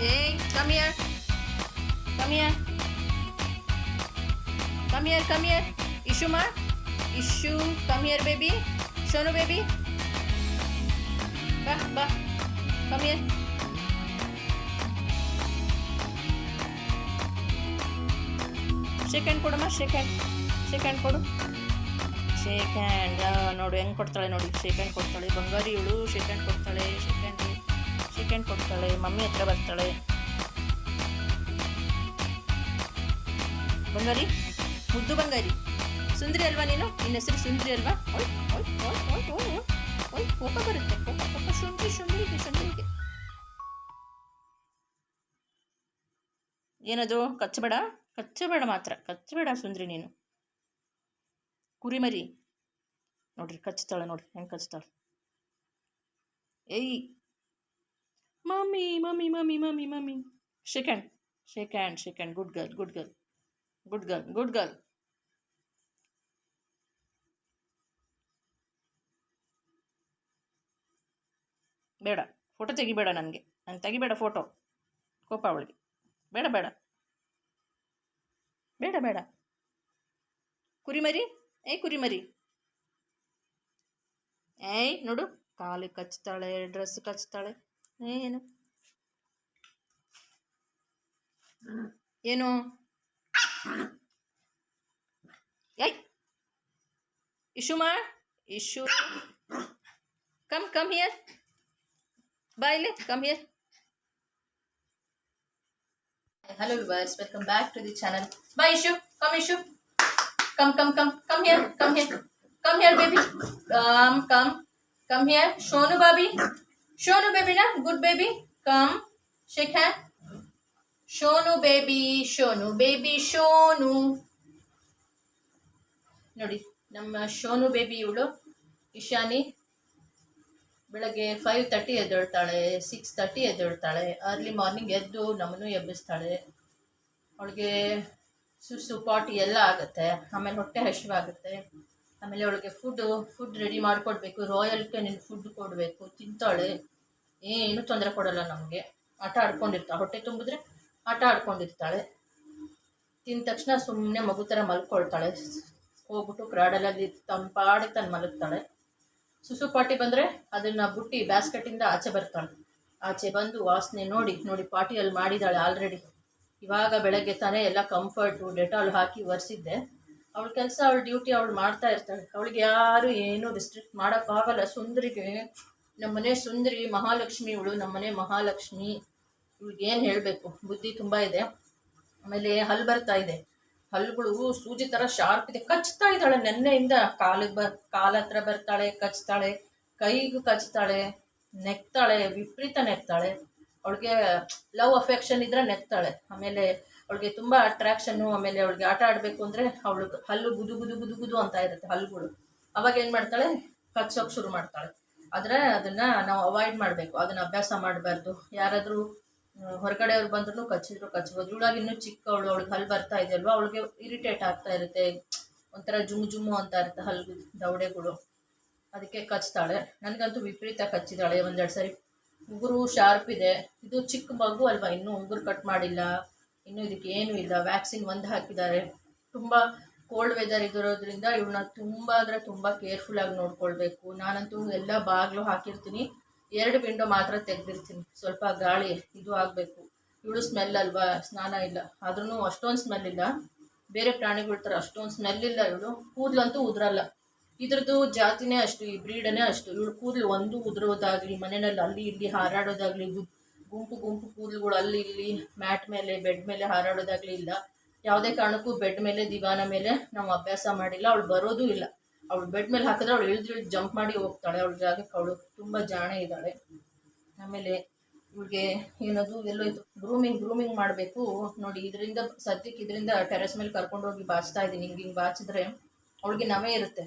Hey, come here. Come here. Come here, come here. Ishuma. Ishu, come here, baby. Shonu, baby. Ba. Come here. Shake hand ಕೊಡಮ್ಮ, shake hand ಕೊಡು. Shake hand ನೋಡು ಹೆಂಗೆ ಕೊಡ್ತಾಳೆ ನೋಡಿ. Shake hand ಕೊಡ್ತಾಳೆ ಬಂಗಾರಿ ಇವಳು. ಶೇಕ್ ಹ್ಯಾಂಡ್ ಕೊಡ್ತಾಳೆ. ಶೇಕ್ ಹ್ಯಾಂಡ್ ಕೊಡ್ತಾಳೆ. ಮಮ್ಮಿ ಹತ್ರ ಬರ್ತಾಳೆ. ಬಂಗಾರಿ, ಮುದ್ದು ಬಂಗಾರಿ. ಸುಂದ್ರಿ ಅಲ್ವಾ ನೀನು? ನಿನ್ನ ಹೆಸರು ಸುಂದ್ರಿ ಅಲ್ವಾ? ಕೋಪ ಬರುತ್ತೆ. ಕೋಪ ಸುಂದ್ರಿಗೆ. ಏನದು? ಕಚ್ಚಬೇಡ ಮಾತ್ರ. ಕಚ್ಚಬೇಡ ಸುಂದ್ರಿ ನೀನು. ಕುರಿಮರಿ ನೋಡ್ರಿ, ಕಚ್ತಾಳೆ ನೋಡಿ ಹೆಂಗೆ ಕಚ್ತಾಳೆ. ಏಯ್ mummy. Shake hand. Good girl. ಬೇಡ, ಫೋಟೋ ತೆಗಿಬೇಡ. ನನಗೆ ತೆಗಿಬೇಡ ಫೋಟೋ. ಕೋಪ ಅವಳಿಗೆ. ಬೇಡ. ಕುರಿಮರಿ. ಏಯ್ ನೋಡು, ಕಾಲು ಕಚ್ತಾಳೆ, ಡ್ರೆಸ್ ಕಚ್ತಾಳೆ. ಏನು ಏಯ್ ಇಶು ಕಮ್ ಹಿಯರ್. ಬಾಯ್ಲೆ come here. Hello viewers, welcome back to the channel. Bye Ishu. Come here. Come here baby. Come here. Shonu baby na, good baby. Come, shake hand. Shonu baby. ನೋಡಿ ನಮ್ಮ ಶೋನು baby ಇವಳು ಇಶಾನಿ. ಬೆಳಗ್ಗೆ 5:30 ಎದ್ದೇಳ್ತಾಳೆ, 6:30 ಎದ್ದೇಳ್ತಾಳೆ. Early morning ಎದ್ದು ನಮ್ಮನ್ನು ಎಬ್ಬಿಸ್ತಾಳೆ. ಅವಳಿಗೆ ಸುಸು ಪಾಟಿ ಎಲ್ಲ ಆಗುತ್ತೆ. ಆಮೇಲೆ ಹೊಟ್ಟೆ ಹಸಿವಾಗುತ್ತೆ. ಆಮೇಲೆ ಅವಳಿಗೆ ಫುಡ್ ರೆಡಿ ಮಾಡಿಕೊಡ್ಬೇಕು. ರಾಯಲ್ ಕೆನಿನ್ ಫುಡ್ ಕೊಡಬೇಕು. ತಿಂತಾಳೆ, ಏನು ತೊಂದರೆ ಕೊಡಲ್ಲ ನಮಗೆ. ಆಟ ಆಡ್ಕೊಂಡಿರ್ತಾಳೆ. ಹೊಟ್ಟೆ ತುಂಬಿದ್ರೆ ಆಟ ಆಡ್ಕೊಂಡಿರ್ತಾಳೆ. ತಿಂದ ತಕ್ಷಣ ಸುಮ್ಮನೆ ಮಗು ಥರ ಮಲ್ಕೊಳ್ತಾಳೆ. ಹೋಗ್ಬಿಟ್ಟು ಕ್ರಾಡಲಲ್ಲಿ ತಂಪಾಡಿ ತಂದು ಮಲಗ್ತಾಳೆ. ಸುಸು ಪಾಟಿ ಬಂದರೆ ಅದನ್ನು ಬುಟ್ಟಿ ಬ್ಯಾಸ್ಕೆಟಿಂದ ಆಚೆ ಬರ್ತಾಳೆ. ಆಚೆ ಬಂದು ವಾಸನೆ ನೋಡಿ ಪಾಟಿಯಲ್ಲಿ ಮಾಡಿದ್ದಾಳೆ ಆಲ್ರೆಡಿ. ಇವಾಗ ಬೆಳಗ್ಗೆ ತಾನೇ ಎಲ್ಲ ಕಂಫರ್ಟು ಡೆಟಾಲ್ ಹಾಕಿ ಒರೆಸಿದ್ದೆ. ಅವಳ ಕೆಲಸ, ಅವಳ ಡ್ಯೂಟಿ ಅವಳು ಮಾಡ್ತಾ ಇರ್ತಾಳೆ. ಅವಳಿಗೆ ಯಾರು ಏನೂ ರಿಸ್ಟ್ರಿಕ್ಟ್ ಮಾಡೋಕ್ಕಾಗಲ್ಲ. ಸುಂದರಿಗೆ, ನಮ್ಮನೆ ಸುಂದರಿ ಮಹಾಲಕ್ಷ್ಮಿ ಇವಳು. ನಮ್ಮನೆ ಮಹಾಲಕ್ಷ್ಮಿ. ಇವಳಿಗೇನು ಹೇಳಬೇಕು, ಬುದ್ಧಿ ತುಂಬ ಇದೆ. ಆಮೇಲೆ ಹಲ್ಲು ಬರ್ತಾ ಇದೆ. ಹಲ್ಲುಗಳು ಸೂಜಿ ಥರ ಶಾರ್ಪ್ ಇದೆ. ಕಚ್ತಾ ಇದ್ದಾಳೆ ನೆನ್ನೆಯಿಂದ. ಕಾಲ ಹತ್ರ ಬರ್ತಾಳೆ, ಕಚ್ತಾಳೆ. ಕೈಗೂ ಕಚ್ತಾಳೆ, ನೆಕ್ತಾಳೆ, ವಿಪರೀತ ನೆಕ್ತಾಳೆ. ಅವಳಿಗೆ ಲವ್ ಅಫೆಕ್ಷನ್ ಇದ್ರೆ ನೆಕ್ತಾಳೆ. ಆಮೇಲೆ ಅವಳಿಗೆ ತುಂಬ ಅಟ್ರಾಕ್ಷನ್ನು. ಆಮೇಲೆ ಅವಳಿಗೆ ಆಟ ಆಡಬೇಕು ಅಂದರೆ ಅವಳು ಹಲ್ಲು ಗುದು ಅಂತ ಇರುತ್ತೆ ಹಲ್ಲುಗಳು. ಅವಾಗ ಏನು ಮಾಡ್ತಾಳೆ, ಕಚ್ಚೋಕೆ ಶುರು ಮಾಡ್ತಾಳೆ. ಆದರೆ ಅದನ್ನು ನಾವು ಅವಾಯ್ಡ್ ಮಾಡಬೇಕು. ಅದನ್ನು ಅಭ್ಯಾಸ ಮಾಡಬಾರ್ದು. ಯಾರಾದರೂ ಹೊರಗಡೆಯವ್ರು ಬಂದ್ರೂ ಕಚ್ಬೋದು. ಇವಳಾಗಿ ಇನ್ನೂ ಚಿಕ್ಕವಳು. ಅವಳಿಗೆ ಹಲ್ಲು ಬರ್ತಾ ಇದೆಯಲ್ವಾ, ಅವಳಿಗೆ ಇರಿಟೇಟ್ ಆಗ್ತಾ ಇರುತ್ತೆ. ಒಂಥರ ಜುಮ್ಮು ಅಂತ ಇರುತ್ತೆ ಹಲ್ಲು ದವಡೆಗಳು. ಅದಕ್ಕೆ ಕಚ್ತಾಳೆ. ನನಗಂತೂ ವಿಪರೀತ ಕಚ್ಚಿದ್ದಾಳೆ 1-2 ಸರಿ. ಉಗುರು ಶಾರ್ಪ್ ಇದೆ. ಇದು ಚಿಕ್ಕ ಮಗು ಅಲ್ವಾ, ಇನ್ನೂ ಉಗುರು ಕಟ್ ಮಾಡಿಲ್ಲ. ಇನ್ನೂ ಇದಕ್ಕೆ ಏನೂ ಇಲ್ಲ. ವ್ಯಾಕ್ಸಿನ್ 1 ಹಾಕಿದ್ದಾರೆ. ತುಂಬ ಕೋಲ್ಡ್ ವೆದರ್ ಇರೋದ್ರಿಂದ ಇವಳನ್ನ ತುಂಬ ಕೇರ್ಫುಲ್ಲಾಗಿ ನೋಡ್ಕೊಳ್ಬೇಕು. ನಾನಂತೂ ಎಲ್ಲ ಬಾಗಿಲು ಹಾಕಿರ್ತೀನಿ. 2 ವಿಂಡೋ ಮಾತ್ರ ತೆಗೆದಿರ್ತೀನಿ. ಸ್ವಲ್ಪ ಗಾಳಿ ಇದು ಆಗಬೇಕು. ಇವಳು ಸ್ಮೆಲ್ ಅಲ್ವಾ, ಸ್ನಾನ ಇಲ್ಲ. ಆದ್ರೂ ಅಷ್ಟೊಂದು ಸ್ಮೆಲ್ ಇಲ್ಲ. ಬೇರೆ ಪ್ರಾಣಿಗಳ ಥರ ಅಷ್ಟೊಂದು ಸ್ಮೆಲ್ ಇಲ್ಲ ಇವಳು. ಕೂದಲಂತೂ ಉದುರಲ್ಲ. ಇದ್ರದ್ದು ಜಾತಿನೇ ಅಷ್ಟು, ಈ ಬ್ರೀಡನೇ ಅಷ್ಟು. ಇವಳು ಕೂದಲು ಒಂದು ಉದುರೋದಾಗಲಿ, ಮನೆಯಲ್ಲಿ ಅಲ್ಲಿ ಇಲ್ಲಿ ಹಾರಾಡೋದಾಗಲಿ, ಗುಂಪು ಕೂದಲುಗಳು ಅಲ್ಲಿ ಇಲ್ಲಿ ಮ್ಯಾಟ್ ಮೇಲೆ ಬೆಡ್ ಮೇಲೆ ಹಾರಾಡೋದಾಗಲಿ ಇಲ್ಲ. ಯಾವುದೇ ಕಾರಣಕ್ಕೂ ಬೆಡ್ ಮೇಲೆ ದಿವಾನ ಮೇಲೆ ನಾವು ಅಭ್ಯಾಸ ಮಾಡಿಲ್ಲ. ಅವಳು ಬರೋದೂ ಇಲ್ಲ. ಅವಳು ಬೆಡ್ ಮೇಲೆ ಹಾಕಿದ್ರೆ ಅವಳು ಇಳಿದು ಜಂಪ್ ಮಾಡಿ ಹೋಗ್ತಾಳೆ. ಅವಳ ಜಾಗಕ್ಕೆ ಅವಳು ತುಂಬ ಜಾಣೆ ಇದ್ದಾಳೆ. ಆಮೇಲೆ ಇವಳಿಗೆ ಏನದು ಎಲ್ಲೋ ಇದು ಗ್ರೂಮಿಂಗ್ ಮಾಡಬೇಕು ನೋಡಿ. ಇದರಿಂದ ಟೆರೆಸ್ ಮೇಲೆ ಕರ್ಕೊಂಡೋಗಿ ಬಾಚ್ತಾ ಇದ್ದೀನಿ. ಹಿಂಗೆ ಬಾಚಿದ್ರೆ ಅವಳಿಗೆ ನವೆ ಇರುತ್ತೆ.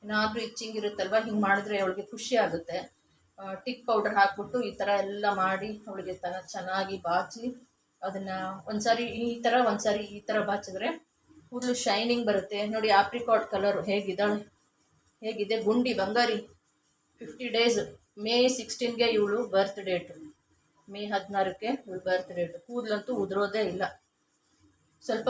ಏನಾದರೂ ಇಚ್ಚಿಂಗ್ ಇರುತ್ತಲ್ವ, ಹಿಂಗೆ ಮಾಡಿದ್ರೆ ಅವಳಿಗೆ ಖುಷಿ ಆಗುತ್ತೆ. ಟಿಕ್ ಪೌಡರ್ ಹಾಕ್ಬಿಟ್ಟು ಈ ಥರ ಎಲ್ಲ ಮಾಡಿ ಅವಳಿಗೆ ಚೆನ್ನಾಗಿ ಬಾಚಿ ಅದನ್ನು ಒಂದ್ಸಾರಿ ಈ ಥರ ಬಾಚಿದ್ರೆ ಕೂದಲು ಶೈನಿಂಗ್ ಬರುತ್ತೆ ನೋಡಿ. ಆಪ್ರಿಕಾಟ್ ಕಲರು ಹೇಗಿದೆ ಗುಂಡಿ ಬಂಗಾರಿ. 50 ಡೇಸ್, May 16ಗೆ ಇವಳು ಬರ್ತ್ ಡೇಟು. ಮೇ 16ಕ್ಕೆ ಇವಳು ಬರ್ತ್ಡೇ. ಕೂದಲಂತೂ ಉದುರೋದೇ ಇಲ್ಲ. ಸ್ವಲ್ಪ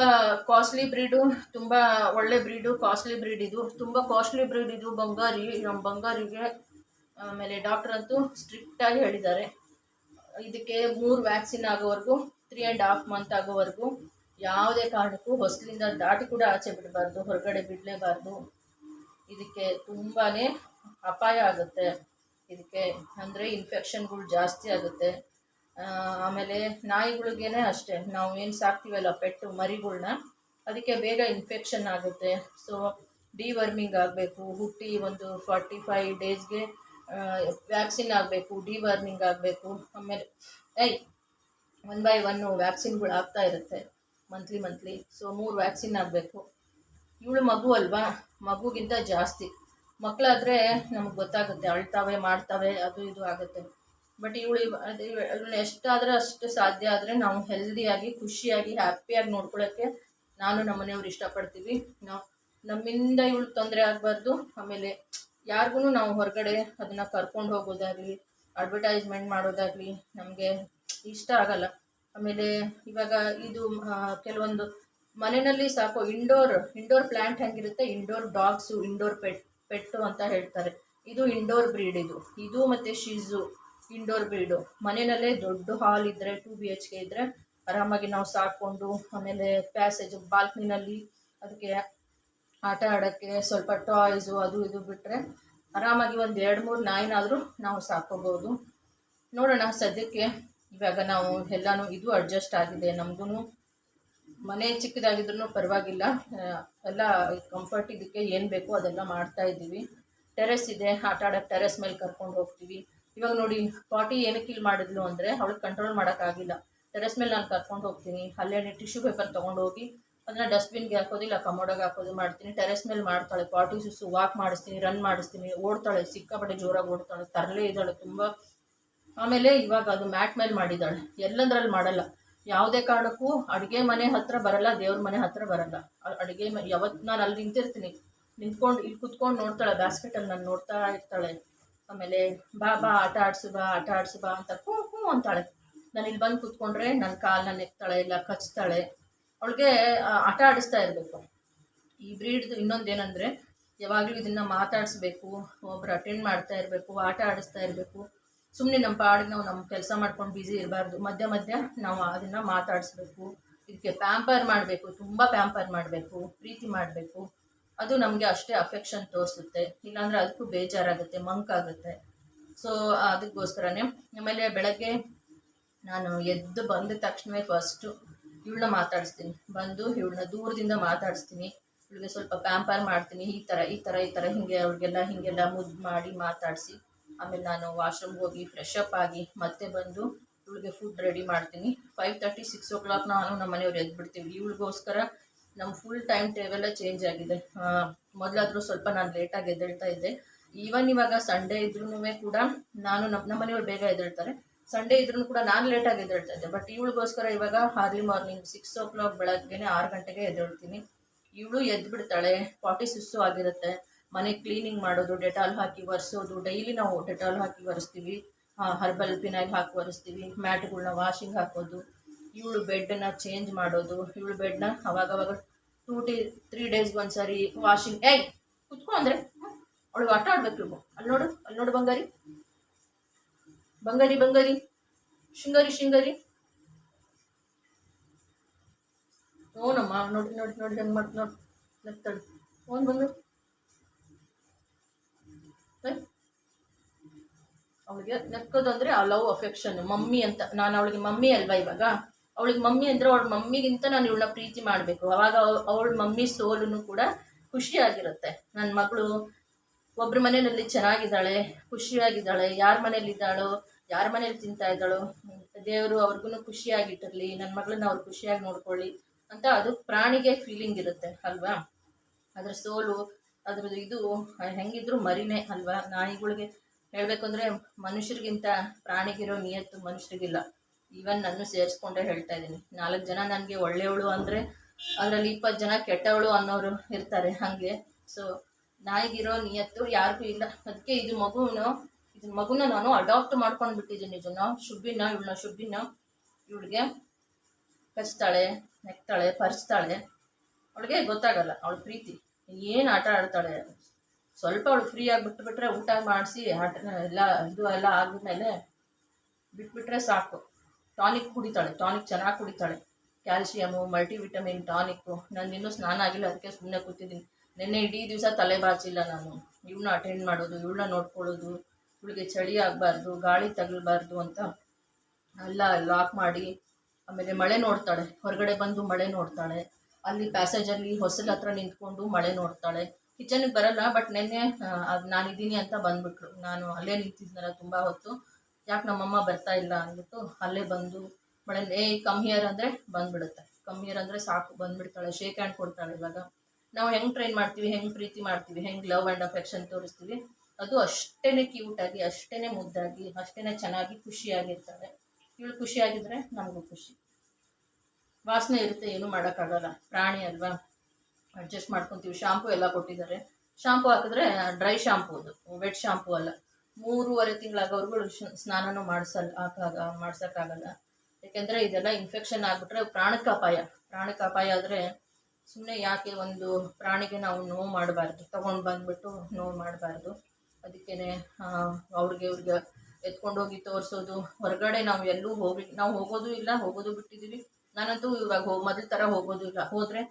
ಕಾಸ್ಟ್ಲಿ ಬ್ರೀಡು, ತುಂಬ ಒಳ್ಳೆ ಬ್ರೀಡು, ಕಾಸ್ಟ್ಲಿ ಬ್ರೀಡ್ ಇದು, ತುಂಬ ಕಾಸ್ಟ್ಲಿ ಬ್ರೀಡ್ ಇದು ಬಂಗಾರಿ. ನಮ್ಮ ಬಂಗಾರಿಗೆ ಆಮೇಲೆ ಡಾಕ್ಟರ್ ಅಂತೂ ಸ್ಟ್ರಿಕ್ಟಾಗಿ ಹೇಳಿದ್ದಾರೆ, ಇದಕ್ಕೆ 3 ವ್ಯಾಕ್ಸಿನ್ ಆಗೋವರೆಗೂ 3.5 ಮಂತ್ ಆಗೋವರೆಗೂ ಯಾವುದೇ ಕಾರಣಕ್ಕೂ ಹೊಸಲಿಂದ ದಾಟಿ ಕೂಡ ಆಚೆ ಬಿಡಬಾರ್ದು, ಹೊರಗಡೆ ಬಿಡಲೇಬಾರ್ದು. ಇದಕ್ಕೆ ತುಂಬಾ ಅಪಾಯ ಆಗುತ್ತೆ. ಇದಕ್ಕೆ ಅಂದರೆ ಇನ್ಫೆಕ್ಷನ್ಗಳು ಜಾಸ್ತಿ ಆಗುತ್ತೆ. ಆಮೇಲೆ ನಾಯಿಗಳಿಗೇನೆ ಅಷ್ಟೇ, ನಾವು ಏನು ಸಾಕ್ತೀವಲ್ಲ ಪೆಟ್ಟು ಮರಿಗಳ್ನ, ಅದಕ್ಕೆ ಬೇಗ ಇನ್ಫೆಕ್ಷನ್ ಆಗುತ್ತೆ. ಸೊ ಡಿವರ್ಮಿಂಗ್ ಆಗಬೇಕು, ಹುಟ್ಟಿ ಒಂದು 45 ಡೇಸ್ಗೆ ವ್ಯಾಕ್ಸಿನ್ ಆಗಬೇಕು, ಡಿವರ್ಮಿಂಗ್ ಆಗಬೇಕು. ಆಮೇಲೆ 1 by 1 ವ್ಯಾಕ್ಸಿನ್ಗಳು ಆಗ್ತಾ ಇರುತ್ತೆ ಮಂತ್ಲಿ. ಸೊ 3 ವ್ಯಾಕ್ಸಿನ್ ಆಗಬೇಕು. ಇವಳು ಮಗು ಅಲ್ವಾ, ಮಗುಗಿಂತ ಜಾಸ್ತಿ. ಮಕ್ಕಳಾದರೆ ನಮಗೆ ಗೊತ್ತಾಗುತ್ತೆ, ಅಳ್ತಾವೆ ಮಾಡ್ತಾವೆ ಅದು ಇದು ಆಗುತ್ತೆ. ಬಟ್ ಇವಳು ಎಷ್ಟಾದರೆ ಅಷ್ಟು ಸಾಧ್ಯ ಆದರೆ ನಾವು ಹೆಲ್ದಿಯಾಗಿ, ಖುಷಿಯಾಗಿ, ಹ್ಯಾಪಿಯಾಗಿ ನೋಡ್ಕೊಳ್ಳೋಕ್ಕೆ ನಾನು ನಮ್ಮ ಮನೆಯವ್ರು ಇಷ್ಟಪಡ್ತೀವಿ. ನಮ್ಮಿಂದ ಇವಳು ತೊಂದರೆ ಆಗಬಾರ್ದು. ಆಮೇಲೆ ಯಾರಿಗೂ ನಾವು ಹೊರಗಡೆ ಅದನ್ನು ಕರ್ಕೊಂಡು ಹೋಗೋದಾಗಲಿ, ಅಡ್ವರ್ಟೈಸ್ಮೆಂಟ್ ಮಾಡೋದಾಗಲಿ ನಮಗೆ ಇಷ್ಟ ಆಗಲ್ಲ. ಆಮೇಲೆ ಇವಾಗ ಇದು ಕೆಲವೊಂದು ಮನೆಯಲ್ಲಿ ಸಾಕೋ ಇಂಡೋರ್ ಪ್ಲ್ಯಾಂಟ್ ಹೆಂಗಿರುತ್ತೆ, ಇಂಡೋರ್ ಡಾಗ್ಸು, ಇಂಡೋರ್ ಪೆಟ್ಟು ಅಂತ ಹೇಳ್ತಾರೆ. ಇದು ಇಂಡೋರ್ ಬ್ರೀಡ್. ಇದು ಮತ್ತು ಶಿಜು ಇಂಡೋರ್ ಬ್ರೀಡು. ಮನೆಯಲ್ಲೇ ದೊಡ್ಡ ಹಾಲ್ ಇದ್ದರೆ 2 BHK ಇದ್ದರೆ ಆರಾಮಾಗಿ ನಾವು ಸಾಕ್ಕೊಂಡು, ಆಮೇಲೆ ಪ್ಯಾಸೇಜು ಬಾಲ್ಕನಿನಲ್ಲಿ ಅದಕ್ಕೆ ಆಟ ಆಡೋಕ್ಕೆ ಸ್ವಲ್ಪ ಟಾಯ್ಸು ಅದು ಇದು ಬಿಟ್ಟರೆ ಆರಾಮಾಗಿ ಒಂದು 2-3 ನಾಯಿನಾದರೂ ನಾವು ಸಾಕೋಬೋದು. ನೋಡೋಣ. ಸದ್ಯಕ್ಕೆ ಇವಾಗ ನಾವು ಎಲ್ಲನೂ ಇದು ಅಡ್ಜಸ್ಟ್ ಆಗಿದೆ. ನಮಗೂ ಮನೆ ಚಿಕ್ಕದಾಗಿದ್ರೂ ಪರವಾಗಿಲ್ಲ, ಎಲ್ಲ ಕಂಫರ್ಟ್ ಇದಕ್ಕೆ ಏನು ಬೇಕೋ ಅದೆಲ್ಲ ಮಾಡ್ತಾ ಇದ್ದೀವಿ. ಟೆರೆಸ್ ಇದೆ, ಆಟ ಆಡೋಕ್ಕೆ ಟೆರೆಸ್ ಮೇಲೆ ಕರ್ಕೊಂಡು ಹೋಗ್ತೀವಿ. ಇವಾಗ ನೋಡಿ, ಪಾಟಿ ಏನಕ್ಕೆ ಇಲ್ಲಿ ಮಾಡಿದ್ಲು ಅಂದರೆ ಅವಳಿಗೆ ಕಂಟ್ರೋಲ್ ಮಾಡೋಕ್ಕಾಗಿಲ್ಲ. ಟೆರೆಸ್ ಮೇಲೆ ನಾನು ಕರ್ಕೊಂಡು ಹೋಗ್ತೀನಿ, ಅಲ್ಲೇ ಟಿಶ್ಯೂ ಪೇಪರ್ ತೊಗೊಂಡೋಗಿ ಅದನ್ನು ಡಸ್ಟ್ಬಿನ್ಗೆ ಹಾಕೋದು, ಇಲ್ಲ ಕಮೋಡಾಗೆ ಹಾಕೋದು ಮಾಡ್ತೀನಿ. ಟೆರೆಸ್ ಮೇಲೆ ಮಾಡ್ತಾಳೆ, ಪಾಟಿ ಸುಸು ವಾಕ್ ಮಾಡಿಸ್ತೀನಿ, ರನ್ ಮಾಡಿಸ್ತೀನಿ, ಓಡ್ತಾಳೆ, ಸಿಕ್ಕಾಪಟ್ಟೆ ಜೋರಾಗಿ ಓಡ್ತಾಳೆ, ತರಲೇ ಇದ್ದಾಳೆ ತುಂಬ. ಆಮೇಲೆ ಇವಾಗ ಅದು ಮ್ಯಾಟ್ ಮೇಲೆ ಮಾಡಿದ್ದಾಳೆ, ಎಲ್ಲಂದ್ರಲ್ಲಿ ಮಾಡಲ್ಲ. ಯಾವುದೇ ಕಾರಣಕ್ಕೂ ಅಡುಗೆ ಮನೆ ಹತ್ರ ಬರಲ್ಲ, ದೇವ್ರ ಮನೆ ಹತ್ರ ಬರಲ್ಲ. ಅಡುಗೆ ಯಾವತ್ತು ನಾನು ಅಲ್ಲಿ ನಿಂತ್ಕೊಂಡು ಇಲ್ಲಿ ಕುತ್ಕೊಂಡು ನೋಡ್ತಾಳೆ, ಬ್ಯಾಸ್ಕೆಟಲ್ಲಿ ನಾನು ನೋಡ್ತಾ ಇರ್ತಾಳೆ. ಆಮೇಲೆ ಬಾ ಆಟ ಆಡಿಸು ಬಾ ಅಂತ ಹ್ಞೂ ಅಂತಾಳೆ. ನಾನು ಇಲ್ಲಿ ಬಂದು ಕೂತ್ಕೊಂಡ್ರೆ ನನ್ನ ಕಾಲನ್ನ ನೆಕ್ತಾಳೆ, ಇಲ್ಲ ಕಚ್ತಾಳೆ. ಅವಳಿಗೆ ಆಟ ಆಡಿಸ್ತಾ ಇರಬೇಕು. ಈ ಬ್ರೀಡ್ದು ಇನ್ನೊಂದೇನೆಂದರೆ ಯಾವಾಗಲೂ ಇದನ್ನು ಮಾತಾಡಿಸ್ಬೇಕು, ಒಬ್ಬರು ಅಟೆಂಡ್ ಮಾಡ್ತಾ ಇರಬೇಕು, ಆಟ ಆಡಿಸ್ತಾ ಇರಬೇಕು. ಸುಮ್ಮನೆ ನಮ್ಮ ಪಾಡಿಗೆ ನಾವು ನಮ್ಮ ಕೆಲಸ ಮಾಡ್ಕೊಂಡು ಬ್ಯುಸಿ ಇರಬಾರ್ದು. ಮಧ್ಯ ನಾವು ಅದನ್ನು ಮಾತಾಡಿಸ್ಬೇಕು. ಇದಕ್ಕೆ ಪ್ಯಾಂಪರ್ ಮಾಡಬೇಕು, ತುಂಬ ಪ್ಯಾಂಪರ್ ಮಾಡಬೇಕು, ಪ್ರೀತಿ ಮಾಡಬೇಕು. ಅದು ನಮಗೆ ಅಷ್ಟೇ ಅಫೆಕ್ಷನ್ ತೋರಿಸುತ್ತೆ. ಇಲ್ಲಾಂದರೆ ಅದಕ್ಕೂ ಬೇಜಾರಾಗುತ್ತೆ, ಮಂಕಾಗುತ್ತೆ. ಸೊ ಅದಕ್ಕೋಸ್ಕರನೇ. ಆಮೇಲೆ ಬೆಳಗ್ಗೆ ನಾನು ಎದ್ದು ಬಂದ ತಕ್ಷಣವೇ ಫಸ್ಟು ಇವಳನ್ನ ಮಾತಾಡಿಸ್ತೀನಿ. ಬಂದು ಇವಳನ್ನ ದೂರದಿಂದ ಮಾತಾಡಿಸ್ತೀನಿ. ಇವಳಿಗೆ ಸ್ವಲ್ಪ ಪ್ಯಾಂಪರ್ ಮಾಡ್ತೀನಿ. ಈ ಥರ ಹಿಂಗೆಲ್ಲ ಮುದ್ದು ಮಾಡಿ ಮಾತಾಡಿಸಿ, ಆಮೇಲೆ ನಾನು ವಾಶ್ರೂಮ್ಗೆ ಹೋಗಿ ಫ್ರೆಶ್ ಅಪ್ ಆಗಿ ಮತ್ತೆ ಬಂದು ಇವಳಿಗೆ ಫುಡ್ ರೆಡಿ ಮಾಡ್ತೀನಿ. 5:30 6 o'clock ನಾನು ನಮ್ಮ ಮನೆಯವ್ರು ಎದ್ಬಿಡ್ತೀವಿ. ಇವಳಿಗೋಸ್ಕರ ನಮ್ಮ ಫುಲ್ ಟೈಮ್ ಟೇಬಲ್ಲೇ ಚೇಂಜ್ ಆಗಿದೆ. ಮೊದಲಾದರೂ ಸ್ವಲ್ಪ ನಾನು ಲೇಟಾಗಿ ಎದ್ದೇಳ್ತಾ ಇದ್ದೆ. ಇವಾಗ ಸಂಡೇ ಇದ್ರೂ ಕೂಡ ನಾನು ನಮ್ಮ ಮನೆಯವ್ರು ಬೇಗ ಎದ್ದೇಳ್ತಾರೆ. ಸಂಡೇ ಇದ್ರೂ ಕೂಡ ನಾನು ಲೇಟಾಗಿ ಎದ್ದೇಳ್ತಾ ಇದ್ದೆ. ಬಟ್ ಇವಳಿಗೋಸ್ಕರ ಇವಾಗ ಅರ್ಲಿ ಮಾರ್ನಿಂಗ್ 6 o'clock ಬೆಳಗ್ಗೆನೇ 6 ಗಂಟೆಗೆ ಎದ್ದೇಳ್ತೀನಿ. ಇವಳು ಎದ್ಬಿಡ್ತಾಳೆ. ಪಾಟಿ ಸುಸ್ಸು ಆಗಿರುತ್ತೆ. ಮನೆ ಕ್ಲೀನಿಂಗ್ ಮಾಡೋದು, ಡೆಟಾಲ್ ಹಾಕಿ ಒರೆಸೋದು. ಡೈಲಿ ನಾವು ಡೆಟಾಲ್ ಹಾಕಿ ಒರೆಸ್ತೀವಿ, ಹರ್ಬಲ್ ಫಿನೈಲ್ ಹಾಕಿ ಒರೆಸ್ತೀವಿ. ಮ್ಯಾಟ್ಗಳನ್ನ ವಾಷಿಂಗ್ ಹಾಕೋದು, ಇವಳು ಬೆಡ್ಡನ್ನು ಚೇಂಜ್ ಮಾಡೋದು. ಇವಳು ಬೆಡ್ನ ಅವಾಗವಾಗ 2-3 ಡೇಸ್ಗೆ ಒಂದ್ಸರಿ ವಾಷಿಂಗ್. ಕುತ್ಕೊ ಅಂದರೆ ಅವಳಿಗೆ ಆಟ ಆಡ್ಬೇಕು. ಅಲ್ಲಿ ನೋಡು ಬಂಗಾರಿ ಶೃಂಗಾರಿ. ಓನಮ್ಮ ನೋಡಿ ಹೆಂಗೆ ಮಾಡ್ತು ನೋಡಿ, ನಗ್ತಾಳೆ. ಓನ್ ಬಂಗಾರಿ. ಅವಳಿಗೆ ನಕ್ಕೋದು ಅಂದರೆ ಆ ಲವ್ ಅಫೆಕ್ಷನ್, ಮಮ್ಮಿ ಅಂತ. ನಾನು ಅವಳಿಗೆ ಮಮ್ಮಿ ಅಲ್ವಾ ಇವಾಗ. ಅವಳಿಗೆ ಮಮ್ಮಿ ಅಂದರೆ ಅವಳ ಮಮ್ಮಿಗಿಂತ ನಾನು ಇವಳನ್ನ ಪ್ರೀತಿ ಮಾಡಬೇಕು. ಅವಾಗ ಅವಳ ಮಮ್ಮಿ ಸೋಲು ಕೂಡ ಖುಷಿಯಾಗಿರುತ್ತೆ. ನನ್ನ ಮಗಳು ಒಬ್ಬರ ಮನೆಯಲ್ಲಿ ಚೆನ್ನಾಗಿದ್ದಾಳೆ, ಖುಷಿಯಾಗಿದ್ದಾಳೆ, ಯಾರ ಮನೇಲಿದ್ದಾಳೋ, ಯಾರ ಮನೇಲಿ ತಿಂತಾ ಇದ್ದಾಳೋ, ದೇವರು ಅವ್ರಿಗೂ ಖುಷಿಯಾಗಿಟ್ಟಿರಲಿ, ನನ್ನ ಮಗಳನ್ನ ಅವ್ರು ಖುಷಿಯಾಗಿ ನೋಡ್ಕೊಳ್ಳಿ ಅಂತ ಅದು ಪ್ರಾಣಿಗೆ ಫೀಲಿಂಗ್ ಇರುತ್ತೆ ಅಲ್ವಾ. ಅದ್ರ ಸೋಲು, ಅದ್ರದ್ದು ಇದು ಹೆಂಗಿದ್ರು ಮರಿನೇ ಅಲ್ವಾ. ನಾಯಿಗಳಿಗೆ ಹೇಳಬೇಕು ಅಂದರೆ ಮನುಷ್ಯರಿಗಿಂತ ಪ್ರಾಣಿಗಿರೋ ನಿಯತ್ತು ಮನುಷ್ಯರಿಗಿಲ್ಲ. ಈವನ್ ನಾನು ಸೇರಿಸ್ಕೊಂಡೇ ಹೇಳ್ತಾ ಇದ್ದೀನಿ. 4 ಜನ ನನಗೆ ಒಳ್ಳೆಯವಳು ಅಂದರೆ ಅದರಲ್ಲಿ 20 ಜನ ಕೆಟ್ಟವಳು ಅನ್ನೋರು ಇರ್ತಾರೆ ಹಾಗೆ. ಸೊ ನಾಯಿಗಿರೋ ನಿಯತ್ತು ಯಾರಿಗೂ ಇಲ್ಲ. ಅದಕ್ಕೆ ಇದು ಮಗುನ ನಾನು ಅಡಾಪ್ಟ್ ಮಾಡ್ಕೊಂಡು ಬಿಟ್ಟಿದ್ದೀನಿ. ಇದನ್ನ ಶುಭಿನ ಇವಳಿಗೆ ಕಚ್ತಾಳೆ, ನೆಕ್ತಾಳೆ, ಪರ್ಚ್ತಾಳೆ. ಅವಳಿಗೆ ಗೊತ್ತಾಗಲ್ಲ ಅವಳ ಪ್ರೀತಿ ಏನು ಆಟ ಆಡ್ತಾಳೆ. ಸ್ವಲ್ಪ ಅವಳು ಫ್ರೀ ಆಗಿ ಬಿಟ್ಬಿಟ್ರೆ, ಊಟ ಮಾಡಿಸಿ ಆಟ ಎಲ್ಲ ಆದ್ಮೇಲೆ ಬಿಟ್ಬಿಟ್ರೆ ಸಾಕು. ಟಾನಿಕ್ ಕುಡಿತಾಳೆ, ಟಾನಿಕ್ ಚೆನ್ನಾಗಿ ಕುಡಿತಾಳೆ. Calcium, multivitamin tonic. ನಾನು ಇನ್ನೂ ಸ್ನಾನ ಆಗಿಲ್ಲ, ಅದಕ್ಕೆ ಸುಮ್ಮನೆ ಕೂತಿದ್ದೀನಿ. ನಿನ್ನೆ ಇಡೀ ದಿವಸ ತಲೆ ಬಾಚಿಲ್ಲ ನಾನು. ಇವಳನ್ನ ಅಟೆಂಡ್ ಮಾಡೋದು, ಇವಳನ್ನ ನೋಡ್ಕೊಳ್ಳೋದು, ಇವಳಿಗೆ ಚಳಿ ಆಗಬಾರ್ದು, ಗಾಳಿ ತಗಲಬಾರ್ದು ಅಂತ ಎಲ್ಲ ಲಾಕ್ ಮಾಡಿ. ಆಮೇಲೆ ಮಳೆ ನೋಡ್ತಾಳೆ, ಹೊರಗಡೆ ಬಂದು ಮಳೆ ನೋಡ್ತಾಳೆ. ಅಲ್ಲಿ ಪ್ಯಾಸೇಜಲ್ಲಿ ಹೊಸಲ ಹತ್ರ ನಿಂತ್ಕೊಂಡು ಮಳೆ ನೋಡ್ತಾಳೆ. ಕಿಚನ್ಗೆ ಬರಲ್ಲ, ಬಟ್ ನೆನ್ನೆ ಅದು ನಾನಿದ್ದೀನಿ ಅಂತ ಬಂದ್ಬಿಟ್ರು. ನಾನು ಅಲ್ಲೇ ನಿಂತಿದ್ನಲ್ಲ ತುಂಬ ಹೊತ್ತು, ಯಾಕೆ ನಮ್ಮಮ್ಮ ಬರ್ತಾ ಇಲ್ಲ ಅಂದ್ಬಿಟ್ಟು ಅಲ್ಲೇ ಬಂದು ಮಳೆ ಕಮ್ ಹಿಯರ್ ಅಂದರೆ ಬಂದುಬಿಡುತ್ತೆ. ಕಮ್ ಹಿಯರ್ ಅಂದರೆ ಸಾಕು, ಬಂದುಬಿಡ್ತಾಳೆ. ಶೇಕ್ ಹ್ಯಾಂಡ್ ಕೊಡ್ತಾಳೆ. ಇವಾಗ ನಾವು ಹೆಂಗೆ ಟ್ರೈನ್ ಮಾಡ್ತೀವಿ, ಹೆಂಗೆ ಪ್ರೀತಿ ಮಾಡ್ತೀವಿ, ಹೆಂಗೆ ಲವ್ ಆ್ಯಂಡ್ ಅಫೆಕ್ಷನ್ ತೋರಿಸ್ತೀವಿ, ಅದು ಅಷ್ಟೇ ಕ್ಯೂಟಾಗಿ, ಅಷ್ಟೇ ಮುದ್ದಾಗಿ, ಅಷ್ಟೇ ಚೆನ್ನಾಗಿ ಖುಷಿಯಾಗಿರ್ತಾಳೆ. ಇವಳು ಖುಷಿಯಾಗಿದ್ದರೆ ನಮಗೂ ಖುಷಿ. ವಾಸನೆ ಇರುತ್ತೆ, ಏನೂ ಮಾಡೋಕ್ಕಾಗಲ್ಲ, ಪ್ರಾಣಿ ಅಲ್ವಾ, ಅಡ್ಜಸ್ಟ್ ಮಾಡ್ಕೊತೀವಿ. ಶಾಂಪು ಎಲ್ಲ ಕೊಟ್ಟಿದ್ದಾರೆ. ಶಾಂಪು ಹಾಕಿದ್ರೆ ಡ್ರೈ ಶಾಂಪು, ಅದು ವೆಟ್ ಶಾಂಪು ಅಲ್ಲ. 3.5 ತಿಂಗಳಾಗೋವರೆಗೂ ಸ್ನಾನನೂ ಮಾಡ್ಸೋಕ್ಕಾಗಲ್ಲ. ಯಾಕೆಂದರೆ ಇದೆಲ್ಲ ಇನ್ಫೆಕ್ಷನ್ ಆಗಿಬಿಟ್ರೆ ಪ್ರಾಣಕ್ಕೆ ಅಪಾಯ ಆದರೆ ಸುಮ್ಮನೆ ಯಾಕೆ ಒಂದು ಪ್ರಾಣಿಗೆ ನಾವು ನೋವು ಮಾಡಬಾರ್ದು, ತೊಗೊಂಡು ಬಂದುಬಿಟ್ಟು ನೋವು ಮಾಡಬಾರ್ದು. ಅದಕ್ಕೇ ಇವ್ರಿಗೆ ಎತ್ಕೊಂಡೋಗಿ ತೋರಿಸೋದು. ಹೊರಗಡೆ ನಾವು ಎಲ್ಲೂ ನಾವು ಹೋಗೋದು ಇಲ್ಲ, ಹೋಗೋದು ಬಿಟ್ಟಿದ್ದೀವಿ. ನಾನಂತೂ ಇವಾಗ ಮೊದಲ ಥರ ಹೋಗೋದು ಇಲ್ಲ. ಹೋದರೆ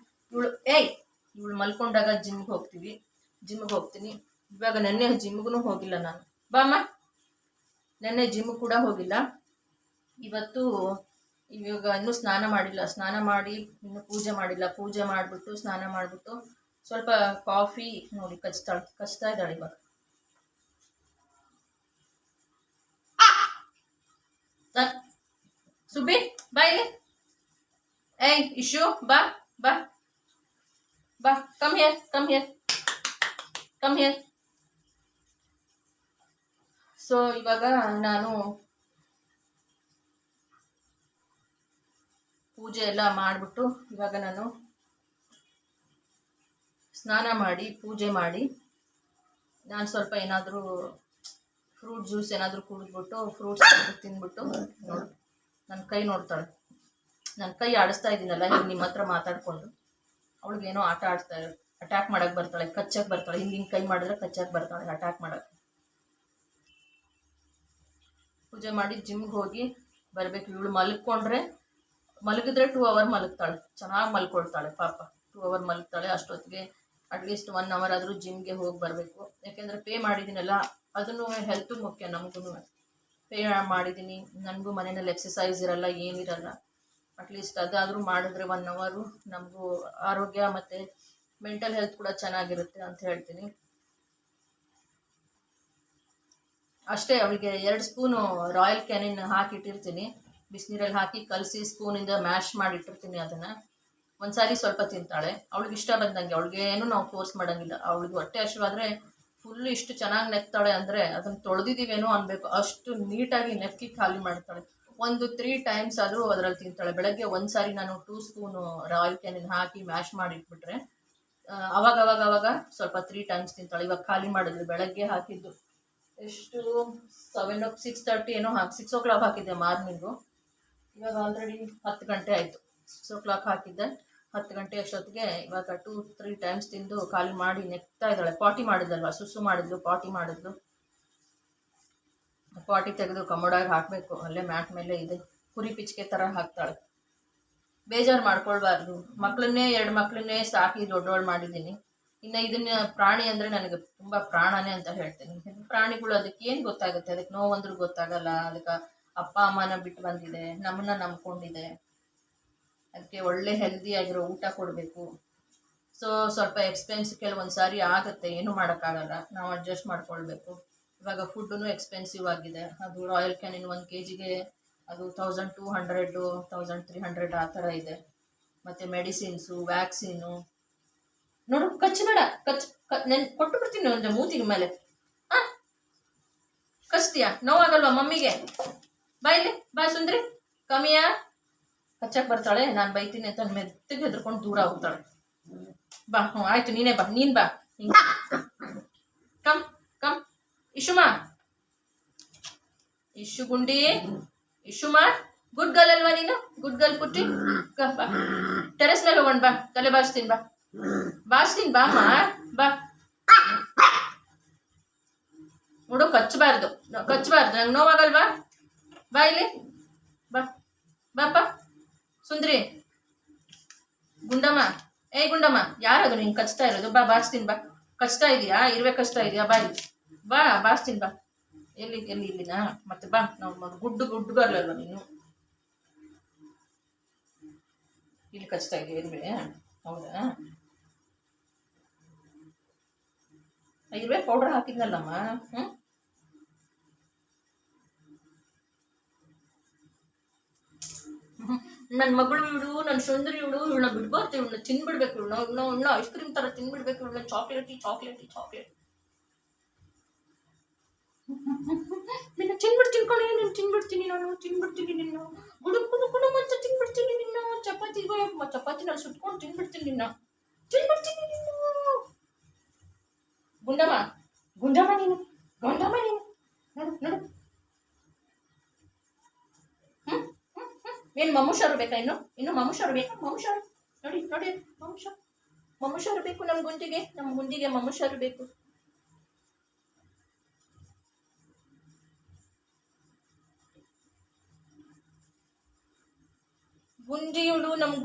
ಇವಳು ಮಲ್ಕೊಂಡಾಗ ಜಿಮ್ಗೆ ಹೋಗ್ತೀನಿ. ಇವಾಗ ನೆನ್ನೆ ಜಿಮ್ಗೂ ಹೋಗಿಲ್ಲ ನಾನು. ಬಾಮ್ಮ, ನೆನ್ನೆ ಜಿಮ್ ಕೂಡ ಹೋಗಿಲ್ಲ. ಇವಾಗ ಇನ್ನೂ ಸ್ನಾನ ಮಾಡಿಲ್ಲ. ಸ್ನಾನ ಮಾಡಿ ಇನ್ನೂ ಪೂಜೆ ಮಾಡಿಲ್ಲ. ಪೂಜೆ ಮಾಡಿಬಿಟ್ಟು ಸ್ನಾನ ಮಾಡಿಬಿಟ್ಟು ಸ್ವಲ್ಪ ಕಾಫಿ ನೋಡಿ ಕಚ್ತಾ ಇದ್ದಾಳೆ ಇವಾಗ. ಸುಬ್ಬಿ ಬಾ ಇಲ್ಲಿ. ಇಶು ಬಾ ಬಾ ಬಾ, ಕಮ್ ಹಿಯರ್. ಸೊ ಇವಾಗ ನಾನು ಪೂಜೆ ಎಲ್ಲ ಮಾಡಿಬಿಟ್ಟು ಇವಾಗ ನಾನು ಸ್ನಾನ ಮಾಡಿ ಪೂಜೆ ಮಾಡಿ ನಾನು ಸ್ವಲ್ಪ ಏನಾದರೂ ಫ್ರೂಟ್ ಜ್ಯೂಸ್ ಏನಾದರೂ ಕುಡಿದ್ಬಿಟ್ಟು ಫ್ರೂಟ್ಸ್ ತಿಂದ್ಬಿಟ್ಟು ನೋಡು ನನ್ನ ಕೈ ನೋಡ್ತಾಳೆ. ನನ್ನ ಕೈ ಆಡಿಸ್ತಾ ಇದ್ದೀನಲ್ಲ ಈಗ ನಿಮ್ಮ ಹತ್ರ ಮಾತಾಡಿಕೊಂಡು. ಅವಳಿಗೇನೋ ಆಟ ಆಡ್ತಾಳೆ, ಅಟ್ಯಾಕ್ ಮಾಡೋಕ್ಕೆ ಬರ್ತಾಳೆ, ಕಚ್ಚಕ್ಕೆ ಬರ್ತಾಳೆ. ಹಿಂಗೆ ಕೈ ಮಾಡಿದ್ರೆ ಕಚ್ಚಕ್ಕೆ ಬರ್ತಾಳೆ, ಅಟ್ಯಾಕ್ ಮಾಡೋಕ್ಕೆ. ಪೂಜೆ ಮಾಡಿ ಜಿಮ್ಗೆ ಹೋಗಿ ಬರಬೇಕು. ಇವಳು ಮಲಗಿದ್ರೆ 2 ಅವರ್ ಮಲಗ್ತಾಳೆ, ಚೆನ್ನಾಗಿ ಮಲ್ಕೊಳ್ತಾಳೆ ಪಾಪ. 2 ಅವರ್ ಮಲಗ್ತಾಳೆ. ಅಷ್ಟೊತ್ತಿಗೆ ಅಟ್ಲೀಸ್ಟ್ 1 ಅವರ್ ಆದರೂ ಜಿಮ್ಗೆ ಹೋಗಿ ಬರಬೇಕು. ಯಾಕೆಂದರೆ ಪೇ ಮಾಡಿದ್ದೀನಲ್ಲ, ಅದನ್ನು ಹೆಲ್ತು ಮುಖ್ಯ ನಮಗೂ. ಪೇ ಮಾಡಿದ್ದೀನಿ, ನನಗೂ ಮನೆಯಲ್ಲಿ ಎಕ್ಸಸೈಸ್ ಇರಲ್ಲ, ಏನಿರಲ್ಲ. ಅಟ್ಲೀಸ್ಟ್ ಅದಾದರೂ ಮಾಡಿದ್ರೆ 1 ಅವರು ನಮಗೂ ಆರೋಗ್ಯ ಮತ್ತು ಮೆಂಟಲ್ ಹೆಲ್ತ್ ಕೂಡ ಚೆನ್ನಾಗಿರುತ್ತೆ ಅಂತ ಹೇಳ್ತೀನಿ. ಅಷ್ಟೇ, ಅವಳಿಗೆ 2 ಸ್ಪೂನು ರಾಯಲ್ ಕ್ಯಾನಿನ್ ಹಾಕಿಟ್ಟಿರ್ತೀನಿ. ಬಿಸಿನೀರಲ್ಲಿ ಹಾಕಿ ಕಲಸಿ ಸ್ಪೂನಿಂದ ಮ್ಯಾಶ್ ಮಾಡಿಟ್ಟಿರ್ತೀನಿ. ಅದನ್ನು ಒಂದ್ಸಾರಿ ಸ್ವಲ್ಪ ತಿಂತಾಳೆ. ಅವಳಿಗೆ ಇಷ್ಟ ಬಂದಂಗೆ, ಅವಳಿಗೇನು ನಾವು ಫೋರ್ಸ್ ಮಾಡೋಂಗಿಲ್ಲ. ಅವಳಿಗೆ ಹೊಟ್ಟೆ ಹಸಿವಾದರೆ ಫುಲ್ ಇಷ್ಟು ಚೆನ್ನಾಗಿ ನೆಕ್ತಾಳೆ ಅಂದರೆ ಅದನ್ನು ತೊಳೆದಿದ್ದೀವೇನೋ ಅನ್ಬೇಕು, ಅಷ್ಟು ನೀಟಾಗಿ ನೆಕ್ಕಿ ಖಾಲಿ ಮಾಡ್ತಾಳೆ. 3 ಟೈಮ್ಸ್ ಆದರೂ ಅದರಲ್ಲಿ ತಿಂತಾಳೆ. ಬೆಳಗ್ಗೆ ಒಂದ್ಸಾರಿ ನಾನು 2 ಸ್ಪೂನು ರಾಯಲ್ ಕ್ಯಾನಿನ್ ಹಾಕಿ ಮ್ಯಾಶ್ ಮಾಡಿಟ್ಬಿಟ್ರೆ ಅವಾಗ ಸ್ವಲ್ಪ 3 ಟೈಮ್ಸ್ ತಿಂತಾಳೆ. ಇವಾಗ ಖಾಲಿ ಮಾಡಿದ್ವಿ. ಬೆಳಗ್ಗೆ ಹಾಕಿದ್ದು ಎಷ್ಟು 6:30 ಏನೋ 6 o'clock ಹಾಕಿದ್ದೆ ಮಾರ್ನಿಂಗು. ಇವಾಗ ಆಲ್ರೆಡಿ 10 ಗಂಟೆ ಆಯಿತು. 6 o'clock ಹಾಕಿದ್ದೆ. 10 ಗಂಟೆ ಅಷ್ಟೊತ್ತಿಗೆ ಇವಾಗ 2-3 ಟೈಮ್ಸ್ ತಿಂದು ಖಾಲಿ ಮಾಡಿ ನೆಕ್ತಾ ಇದ್ದಾಳೆ. ಪಾಟಿ ಮಾಡಿದ್ಲಲ್ವ, ಸುಸು ಮಾಡಿದ್ಲು, ಪಾಟಿ ತೆಗೆದು ಕಮೋಡಾಗಿ ಹಾಕಬೇಕು. ಅಲ್ಲೇ ಮ್ಯಾಟ್ ಮೇಲೆ ಇದೆ, ಕುರಿ ಪಿಚ್ಕೆ ಥರ ಹಾಕ್ತಾಳೆ. ಬೇಜಾರು ಮಾಡ್ಕೊಳ್ಬಾರ್ದು. 2 ಮಕ್ಕಳನ್ನೇ ಸಾಕಿ ದೊಡ್ಡವಳು ಮಾಡಿದ್ದೀನಿ. ಇನ್ನು ಇದನ್ನ ಪ್ರಾಣಿ ಅಂದರೆ ನನಗೆ ತುಂಬ ಪ್ರಾಣನೇ ಅಂತ ಹೇಳ್ತೀನಿ. ಪ್ರಾಣಿಗಳು ಅದಕ್ಕೆ ಏನು ಗೊತ್ತಾಗುತ್ತೆ, ಅದಕ್ಕೆ ನೋವಂದ್ರೂ ಗೊತ್ತಾಗಲ್ಲ. ಅದಕ್ಕೆ ಅಪ್ಪ ಅಮ್ಮನ ಬಿಟ್ಟು ಬಂದಿದೆ, ನಮ್ಮನ್ನ ನಂಬ್ಕೊಂಡಿದೆ. ಅದಕ್ಕೆ ಒಳ್ಳೆ ಹೆಲ್ದಿಯಾಗಿರೋ ಊಟ ಕೊಡಬೇಕು. ಸೊ ಸ್ವಲ್ಪ ಎಕ್ಸ್ಪೆನ್ಸಿವ್ ಕೆಲವೊಂದು ಸಾರಿ ಆಗುತ್ತೆ, ಏನೂ ಮಾಡೋಕ್ಕಾಗಲ್ಲ, ನಾವು ಅಡ್ಜಸ್ಟ್ ಮಾಡ್ಕೊಳ್ಬೇಕು. ಇವಾಗ ಫುಡ್ಡೂ ಎಕ್ಸ್ಪೆನ್ಸಿವ್ ಆಗಿದೆ. ಅದು ರಾಯಲ್ ಕ್ಯಾನಿನ್ 1 kgಗೆ ಅದು 1200 1300 ಆ ಥರ ಇದೆ. ಮತ್ತು ಮೆಡಿಸಿನ್ಸು, ವ್ಯಾಕ್ಸಿನು. ನೋಡು, ಕಚ್ಚಬೇಡ, ನಾನು ಕೊಟ್ಟು ಬಿಡ್ತೀನಿ ಒಂದು ಮೂತಿನ ಮೇಲೆ. ಕಚ್ತೀಯಾ? ನೋವಾಗಲ್ವಾ ಮಮ್ಮಿಗೆ? ಬಾ ಇಲ್ಲಿ, ಬಾ ಸುಂದ್ರಿ, ಕಮ್ಮಿಯಾ ಕಚ್ಚಕ್ಕೆ ಬರ್ತಾಳೆ. ನಾನು ಬೈತೀನಿ ಅಂತ ಮೆತ್ತಗೆ ಹೆದ್ರಕೊಂಡು ದೂರ ಹೋಗ್ತಾಳೆ. ಬಾ, ಆಯಿತು, ನೀನು ಬಾ. ಕಮ್ ಇಶುಮಾ, ಇಶು ಗುಂಡಿ, ಇಶು ಮಾ, ಗುಡ್ ಗರ್ಲ್ ಅಲ್ವಾ ನೀನು? ಗುಡ್ ಗರ್ಲ್ ಪುಟ್ಟಿ. ಬಾ ಟೆರೆಸ್ ಮೇಲೆ ಹೋಗೋಣ, ಬಾ ತಲೆ ಬಾರಿಸ್ತೀನಿ, ಬಾ ಬಾರಿಸ್ತೀನಿ, ಬಾ ಅಮ್ಮ, ಬಾ. ನೋಡು ಕಚ್ಚಬಾರ್ದು, ನಂಗೆ ನೋವಾಗಲ್ವಾ? ಬಾ ಇಲ್ಲಿ, ಬಾ ಬಾಪ್ಪ. ಸುಂದ್ರಿ, ಗುಂಡಮ್ಮ, ಗುಂಡಮ್ಮ, ಯಾರದು ನೀನು ಕಚ್ತಾ ಇರೋದು? ಬಾ ಬಾರಿಸ್ತೀನಿ, ಬಾ. ಕಚ್ತಾ ಇದೆಯಾ? ಇರುವೆ ಕಚ್ತಾ ಇದೆಯಾ? ಬಾ ಇಲ್ಲಿ, ಬಾ ಬಾರಿಸ್ತೀನಿ, ಬಾ. ಇಲ್ಲಿನಾ? ಮತ್ತೆ ಬಾ, ನಾವು ಗುಡ್ಡು ಗರ್ಲಲ್ವ ನೀನು? ಇಲ್ಲಿ ಕಚ್ತಾ ಇದೆಯಾ ಇರುವೆ? ಹೌದಾ? ಇರುವೆ ಪೌಡರ್ ಹಾಕಿದ್ನಲ್ಲಮ್ಮ. ನನ್ನ ಮಗಳು ಇವಳು, ನನ್ನ ಸುಂದರಿ ಇವಳು, ಇವಳನ್ನ ಬಿಡ್ಬಾರ್ದು, ಇವಳನ್ನ ತಿನ್ಬಿಡ್ಬೇಕು, ಇವಳನ್ನ ಐಸ್ ಕ್ರೀಮ್ ತರ ತಿನ್ಬಿಡ್ಬೇಕು, ಇವಳನ್ನ ಚಾಕ್ಲೇಟ್. ನಿನ್ನ ತಿನ್ಬಿಡ್ತೀನಿ ಕಣೆ, ನಾನು ತಿನ್ಬಿಡ್ತೀನಿ ನಿನ್ನ, ಗುಡು ಅಂತ ತಿನ್ಬಿಡ್ತೀನಿ ನಿನ್ನ. ಚಪಾತಿ ನಾನು ಸುಟ್ಕೊಂಡು ತಿನ್ಬಿಡ್ತೀನಿ ನಿನ್ನ. ಗುಂಡಮ್ಮ ನೀನು ನೋಡು. ಏನು ಮಮ್ಮುಷಾರು ಬೇಕಾ? ಇನ್ನು ಮಮ್ಮುಷಾರು ಬೇಕಾ? ನೋಡಿ ಮಮ್ಮುಷಾರು ಬೇಕು ನಮ್ಮ ಗುಂಡಿಗೆ ಮಮ್ಮುಷಾರು ಬೇಕು. ಗುಂಡಿಯವಳು, ನಮ್ಮ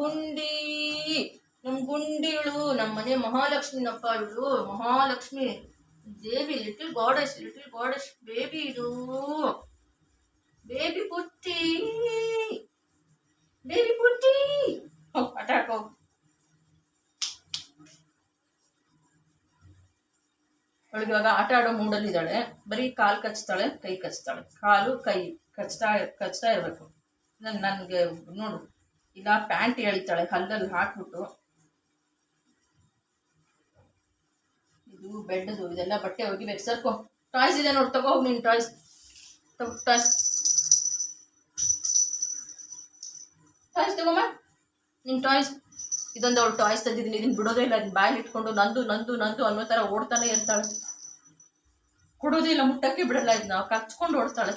ಗುಂಡಿಯವಳು, ನಮ್ಮ ಮನೆ ಮಹಾಲಕ್ಷ್ಮಿನಪ್ಪ ಇವಳು. ಮಹಾಲಕ್ಷ್ಮಿ ದೇವಿ, ಲಿಟಲ್ ಗಾಡೆಸ್ ಬೇಬಿ ಇದು. ಬೇಬಿ ಪುಟ್ಟಿ ಹೋಗಿ ಆಟ ಆಡ್ಕೋ. ಅವಳಿಗೆ ಇವಾಗ ಆಟ ಆಡೋ ಮೂಡಲ್ಲಿದ್ದಾಳೆ. ಬರೀ ಕಾಲು ಕಚ್ತಾಳೆ, ಕೈ ಕಚ್ತಾಳೆ, ಕಾಲು ಕೈ ಕಚ್ತಾ ಇರಬೇಕು. ನನಗೆ ನೋಡು, ಇಲ್ಲ ಪ್ಯಾಂಟ್ ಎಳಿತಾಳೆ ಹಲ್ಲಲ್ಲಿ ಹಾಕ್ಬಿಟ್ಟು. ಇದು ಬೆಡ್ದು, ಇದೆಲ್ಲ ಬಟ್ಟೆ ಒಗಿಬೇಕು. ಸರ್ಕೋ, ಟಾಯ್ಸ್ ಇದೆ ನೋಡಿ, ತಗೋ ಹೋಗಿ ನೀನು ಟಾಯ್ಸ್. ತಗೋಮ್ಮ ನಿನ್ನ ಟಾಯ್ಸ್. ಇದೊಂದು ಅವಳು ಟಾಯ್ಸ್ ತಂದಿದ್ದೀನಿ, ಇದನ್ನು ಬಿಡೋದೇ ಇಲ್ಲ. ಅದನ್ನ ಬಾಯಲ್ಲಿ ಇಟ್ಕೊಂಡು ನಂದು ಅನ್ನೋ ಥರ ಓಡ್ತಾನೆ ಇರ್ತಾಳೆ. ಕೊಡೋದೇ ಇಲ್ಲ, ಮುಟ್ಟಕ್ಕೆ ಬಿಡಲ್ಲ. ಇದನ್ನ ಕಚ್ಕೊಂಡು ಓಡ್ತಾಳೆ.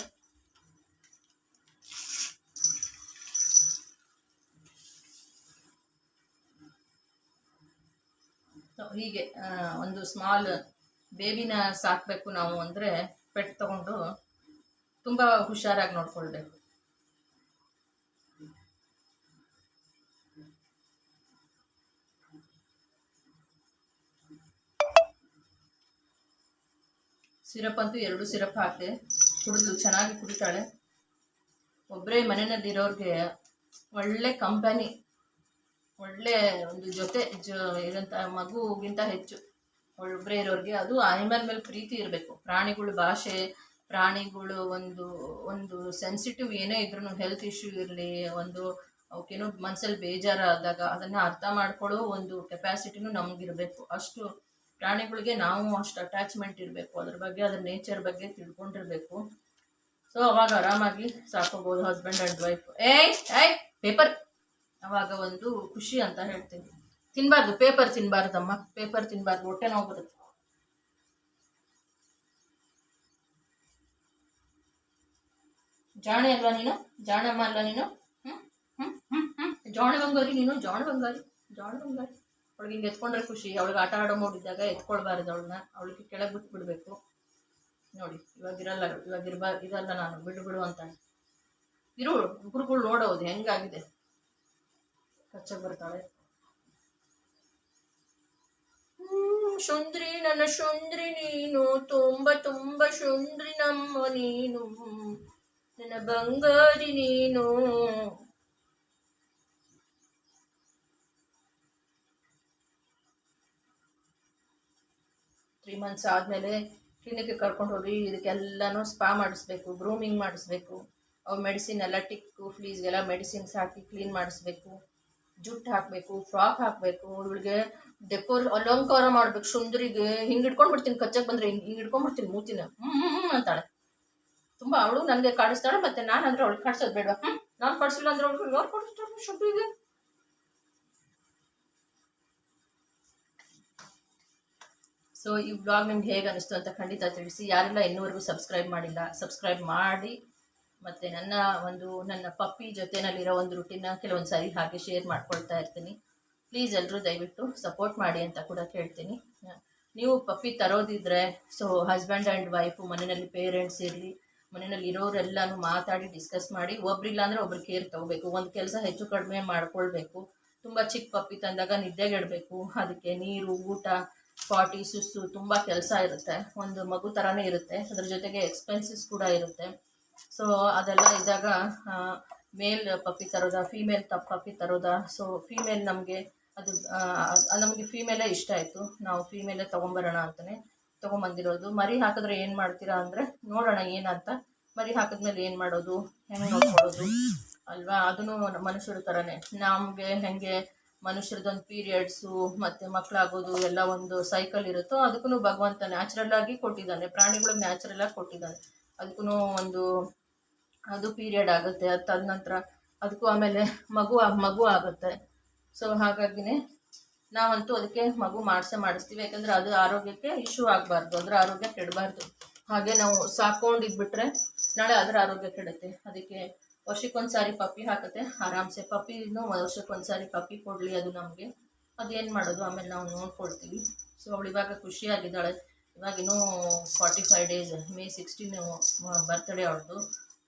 ಹೀಗೆ ಒಂದು ಸ್ಮಾಲ್ ಬೇಬಿನ ಸಾಕಬೇಕು ನಾವು ಅಂದರೆ ಪೆಟ್ ತಗೊಂಡು ತುಂಬ ಹುಷಾರಾಗಿ ನೋಡ್ಕೊಳ್ಬೇಕು. ಸಿರಪ್ ಅಂತೂ 2 ಸಿರಪ್ ಹಾಕಿದೆ, ಕುಡಿದು ಚೆನ್ನಾಗಿ ಕುಡಿತಾಳೆ. ಒಬ್ಬರೇ ಮನೆಯಲ್ಲಿರೋರಿಗೆ ಒಳ್ಳೆ ಕಂಪನಿ, ಒಳ್ಳೆ ಒಂದು ಜೊತೆ ಇರೋಂಥ ಮಗುಗಿಂತ ಹೆಚ್ಚು ಒಬ್ಬರೇ ಇರೋರಿಗೆ. ಅದು ಆನಿಮಲ್ ಮೇಲೆ ಪ್ರೀತಿ ಇರಬೇಕು. ಪ್ರಾಣಿಗಳ ಭಾಷೆ, ಪ್ರಾಣಿಗಳು ಒಂದು ಸೆನ್ಸಿಟಿವ್ ಏನೇ ಇದ್ರೂ, ಹೆಲ್ತ್ ಇಶ್ಯೂ ಇರಲಿ, ಒಂದು ಅವಕ್ಕೇನೋ ಮನಸ್ಸಲ್ಲಿ ಬೇಜಾರಾದಾಗ ಅದನ್ನು ಅರ್ಥ ಮಾಡ್ಕೊಳ್ಳೋ ಒಂದು ಕೆಪಾಸಿಟಿನೂ ನಮಗಿರಬೇಕು. ಅಷ್ಟು ಪ್ರಾಣಿಗಳಿಗೆ ನಾವು ಅಷ್ಟು ಅಟ್ಯಾಚ್ಮೆಂಟ್ ಇರಬೇಕು. ಅದ್ರ ಬಗ್ಗೆ, ಅದ್ರ ನೇಚರ್ ಬಗ್ಗೆ ತಿಳ್ಕೊಂಡಿರ್ಬೇಕು. ಸೊ ಅವಾಗ ಆರಾಮಾಗಿ ಸಾಕೋಬೋದು ಹಸ್ಬೆಂಡ್ ಆ್ಯಂಡ್ ವೈಫ್. ಪೇಪರ್ ಅವಾಗ ಒಂದು ಖುಷಿ ಅಂತ ಹೇಳ್ತೀನಿ. ತಿನ್ನಬಾರ್ದು, ಪೇಪರ್ ತಿನ್ನಬಾರ್ದಮ್ಮ, ಪೇಪರ್ ತಿನ್ನಬಾರ್ದು, ಹೊಟ್ಟೆ ನೋವು ಬರುತ್ತೆ. ಜಾಣೆ ಅಲ್ವಾ ನೀನು? ಜಾಣಮ್ಮ ಅಲ್ವಾ ನೀನು? ಜಾಣ ಬಂಗಾರಿ ನೀನು, ಜಾಣ ಬಂಗಾರಿ. ಅವಳಿಗೆ ಹಿಂಗೆ ಎತ್ಕೊಂಡ್ರೆ ಖುಷಿ. ಅವಳಿಗೆ ಆಟ ಆಡೋ ಮೂಡಿದ್ದಾಗ ಎತ್ಕೊಳ್ಬಾರ್ದು ಅವಳನ್ನ, ಅವಳಿಗೆ ಕೆಳಗೆ ಬಿಟ್ಬಿಡ್ಬೇಕು. ನೋಡಿ ಇವಾಗ ಇದಲ್ಲ, ನಾನು ಬಿಡು ಅಂತ ಇರು. ಗುರುಗಳು ನೋಡೋದು ಹೆಂಗಾಗಿದೆ, ಕಚ್ಚಕ್ಕೆ ಬರ್ತಾಳೆ. ಸುಂದ್ರಿ, ನನ್ನ ಸುಂದ್ರಿ ನೀನು, ತುಂಬ ಸುಂದ್ರಿ ನಮ್ಮ ನೀನು, ನನ್ನ ಬಂಗಾರಿ ನೀನು. 3 months ಆದಮೇಲೆ ಕ್ಲಿನಿಕ್ಗೆ ಕರ್ಕೊಂಡು ಹೋಗಿ ಇದಕ್ಕೆಲ್ಲನೂ ಸ್ಪಾ ಮಾಡಿಸ್ಬೇಕು, ಗ್ರೂಮಿಂಗ್ ಮಾಡಿಸ್ಬೇಕು. ಅವು ಮೆಡಿಸಿನ್ ಎಲ್ಲ ಟಿಕ್ಕು ಫ್ಲೀಸ್ಗೆಲ್ಲ ಮೆಡಿಸಿನ್ಸ್ ಹಾಕಿ ಕ್ಲೀನ್ ಮಾಡಿಸ್ಬೇಕು. ಜುಟ್ಟು ಹಾಕಬೇಕು, ಫ್ರಾಕ್ ಹಾಕಬೇಕು. ಇವಳಿಗೆ ಅಲಂಕಾರ ಮಾಡ್ಬೇಕು. ಸುಂದರಿಗೆ ಹಿಂಗೆ ಇಟ್ಕೊಂಡ್ಬಿಡ್ತೀನಿ, ಕಚ್ಚಕ್ಕೆ ಬಂದರೆ ಹಿಂಗೆ ಹಿಡ್ಕೊಂಡ್ಬಿಡ್ತೀನಿ ಮೂತಿನ. ಅಂತಾಳೆ. ತುಂಬ ಅವಳು ನನಗೆ ಕಾಡಿಸ್ತಾಳೆ. ಮತ್ತು ನಾನು ಅಂದರೆ ಅವಳಿಗೆ ಕಾಡಿಸೋದು ಬೇಡ. ನಾನು ಕಾಡಿಸಿಲ್ಲ ಅಂದ್ರೆ ಅವಳು ಯಾರು ಕಾಡಿಸ್ತಾರೆ ಶುಭ್ರಿಗೆ? ಸೊ ಈ ವ್ಲಾಗ್ ನಿಮ್ಗೆ ಹೇಗೆ ಅನಿಸ್ತು ಅಂತ ಖಂಡಿತ ತಿಳಿಸಿ. ಯಾರೆಲ್ಲ ಇನ್ನೂವರೆಗೂ ಸಬ್ಸ್ಕ್ರೈಬ್ ಮಾಡಿಲ್ಲ, ಸಬ್ಸ್ಕ್ರೈಬ್ ಮಾಡಿ ಮತ್ತು ನನ್ನ ಪಪ್ಪಿ ಜೊತೆನಲ್ಲಿರೋ ಒಂದು ರೂಟೀನ್ನ ಕೆಲವೊಂದು ಸಾರಿ ಹಾಗೆ ಶೇರ್ ಮಾಡ್ಕೊಳ್ತಾ ಇರ್ತೀನಿ. ಪ್ಲೀಸ್ ಎಲ್ಲರೂ ದಯವಿಟ್ಟು ಸಪೋರ್ಟ್ ಮಾಡಿ ಅಂತ ಕೂಡ ಕೇಳ್ತೀನಿ. ನೀವು ಪಪ್ಪಿ ತರೋದಿದ್ರೆ ಸೊ ಹಸ್ಬೆಂಡ್ ಆ್ಯಂಡ್ ವೈಫು ಮನೆಯಲ್ಲಿ ಪೇರೆಂಟ್ಸ್ ಇರಲಿ, ಮನೆಯಲ್ಲಿ ಇರೋರೆಲ್ಲನೂ ಮಾತಾಡಿ ಡಿಸ್ಕಸ್ ಮಾಡಿ, ಒಬ್ರಿಲ್ಲ ಅಂದರೆ ಒಬ್ರು ಕೇರ್ ತೊಗೋಬೇಕು. ಒಂದು ಕೆಲಸ ಹೆಚ್ಚು ಕಡಿಮೆ ಮಾಡ್ಕೊಳ್ಬೇಕು. ತುಂಬ ಚಿಕ್ಕ ಪಪ್ಪಿ ತಂದಾಗ ನಿದ್ದೆಗೆಡಬೇಕು, ಅದಕ್ಕೆ ನೀರು, ಊಟ, ಪಾಟಿ, ಸುಸ್ಸು ತುಂಬ ಕೆಲಸ ಇರುತ್ತೆ. ಒಂದು ಮಗು ಥರನೇ ಇರುತ್ತೆ, ಅದ್ರ ಜೊತೆಗೆ ಎಕ್ಸ್ಪೆನ್ಸಸ್ ಕೂಡ ಇರುತ್ತೆ. ಸೊ ಅದೆಲ್ಲ ಇದ್ದಾಗ ಮೇಲ್ ಪಪ್ಪಿ ತರೋದಾ ಫೀಮೇಲ್ ಪಪ್ಪಿ ತರೋದಾ? ಸೊ ಫೀಮೇಲ್ ನಮಗೆ ನಮಗೆ ಫೀಮೇಲೇ ಇಷ್ಟ ಆಯಿತು, ನಾವು ಫೀಮೇಲೇ ತೊಗೊಂಬರೋಣ ಅಂತಲೇ ತೊಗೊಂಬಂದಿರೋದು. ಮರಿ ಹಾಕಿದ್ರೆ ಏನು ಮಾಡ್ತೀರಾ ಅಂದರೆ ನೋಡೋಣ ಏನಂತ. ಮರಿ ಹಾಕಿದ್ಮೇಲೆ ಏನು ಮಾಡೋದು, ಹೆಂಗೆ ನೋಡ್ಕೊಳ್ಳೋದು ಅಲ್ವಾ? ಅದನ್ನು ಮನುಷ್ಯರ ಥರನೇ ನಮಗೆ ಹೆಂಗೆ ಮನುಷ್ಯರದೊಂದು ಪೀರಿಯಡ್ಸು ಮತ್ತು ಮಕ್ಕಳಾಗೋದು ಎಲ್ಲ ಒಂದು ಸೈಕಲ್ ಇರುತ್ತೋ, ಅದಕ್ಕೂ ಭಗವಂತ ನ್ಯಾಚುರಲ್ಲಾಗಿ ಕೊಟ್ಟಿದ್ದಾನೆ. ಪ್ರಾಣಿಗಳಿಗೆ ನ್ಯಾಚುರಲಾಗಿ ಕೊಟ್ಟಿದ್ದಾನೆ. ಅದಕ್ಕೂ ಅದು ಪೀರಿಯಡ್ ಆಗುತ್ತೆ. ಅದು ತದನಂತರ ಅದಕ್ಕೂ ಆಮೇಲೆ ಮಗು ಆಗುತ್ತೆ. ಸೊ ಹಾಗಾಗಿನೇ ನಾವಂತೂ ಅದಕ್ಕೆ ಮಗು ಮಾಡಿಸ್ತೀವಿ. ಯಾಕಂದರೆ ಅದು ಆರೋಗ್ಯಕ್ಕೆ ಇಶ್ಯೂ ಆಗಬಾರ್ದು, ಅದರ ಆರೋಗ್ಯ ಕೆಡಬಾರ್ದು. ಹಾಗೆ ನಾವು ಸಾಕೊಂಡಿದ್ಬಿಟ್ರೆ ನಾಳೆ ಅದರ ಆರೋಗ್ಯ ಕೆಡುತ್ತೆ. ಅದಕ್ಕೆ ವರ್ಷಕ್ಕೊಂದು ಸಾರಿ ಪಪ್ಪಿ ಹಾಕುತ್ತೆ ಆರಾಮ್ಸೆ. ಪಪ್ಪಿನೂ ವರ್ಷಕ್ಕೊಂದು ಸಾರಿ ಪಪ್ಪಿ ಕೊಡಲಿ ಅದು ನಮಗೆ. ಅದೇನು ಮಾಡೋದು ಆಮೇಲೆ ನಾವು ನೋಡ್ಕೊಳ್ತೀವಿ. ಸೊ ಅವಳು ಇವಾಗ ಖುಷಿಯಾಗಿದ್ದಾಳೆ. ಇವಾಗಿನ್ನೂ 45 ಡೇಸ್. May 16 ಬರ್ತ್ಡೇ ಅವಳದು.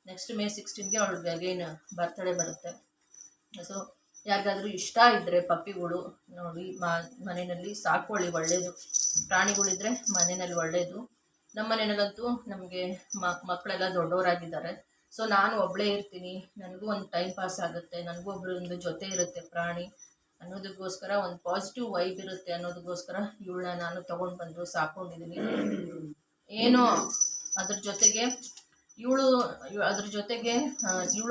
ನೆಕ್ಸ್ಟ್ May 16ಗೆ ಅವಳಿಗೆ ಅಗೇನ್ ಬರ್ತ್ಡೇ ಬರುತ್ತೆ. ಸೊ ಯಾರಿಗಾದರೂ ಇಷ್ಟ ಇದ್ದರೆ ಪಪ್ಪಿಗಳು ನೋಡಿ ಮನೆಯಲ್ಲಿ ಸಾಕೊಳ್ಳಿ, ಒಳ್ಳೆಯದು. ಪ್ರಾಣಿಗಳಿದ್ರೆ ಮನೆಯಲ್ಲಿ ಒಳ್ಳೆಯದು. ನಮ್ಮ ಮನೆಯಲ್ಲಂತೂ ನಮಗೆ ಮಕ್ಕಳೆಲ್ಲ ದೊಡ್ಡವರಾಗಿದ್ದಾರೆ. ಸೊ ನಾನು ಒಬ್ಬಳೇ ಇರ್ತೀನಿ, ನನಗೂ ಒಂದು ಟೈಮ್ ಪಾಸ್ ಆಗುತ್ತೆ, ನನಗೂ ಒಂದು ಜೊತೆ ಇರುತ್ತೆ ಪ್ರಾಣಿ ಅನ್ನೋದಕ್ಕೋಸ್ಕರ, ಒಂದು ಪಾಸಿಟಿವ್ ವೈಬ್ ಇರುತ್ತೆ ಅನ್ನೋದಕ್ಕೋಸ್ಕರ ಇವಳನ್ನ ನಾನು ತೊಗೊಂಡು ಬಂದು ಸಾಕೊಂಡಿದ್ದೀನಿ. ಏನೋ ಅದ್ರ ಜೊತೆಗೆ ಇವಳು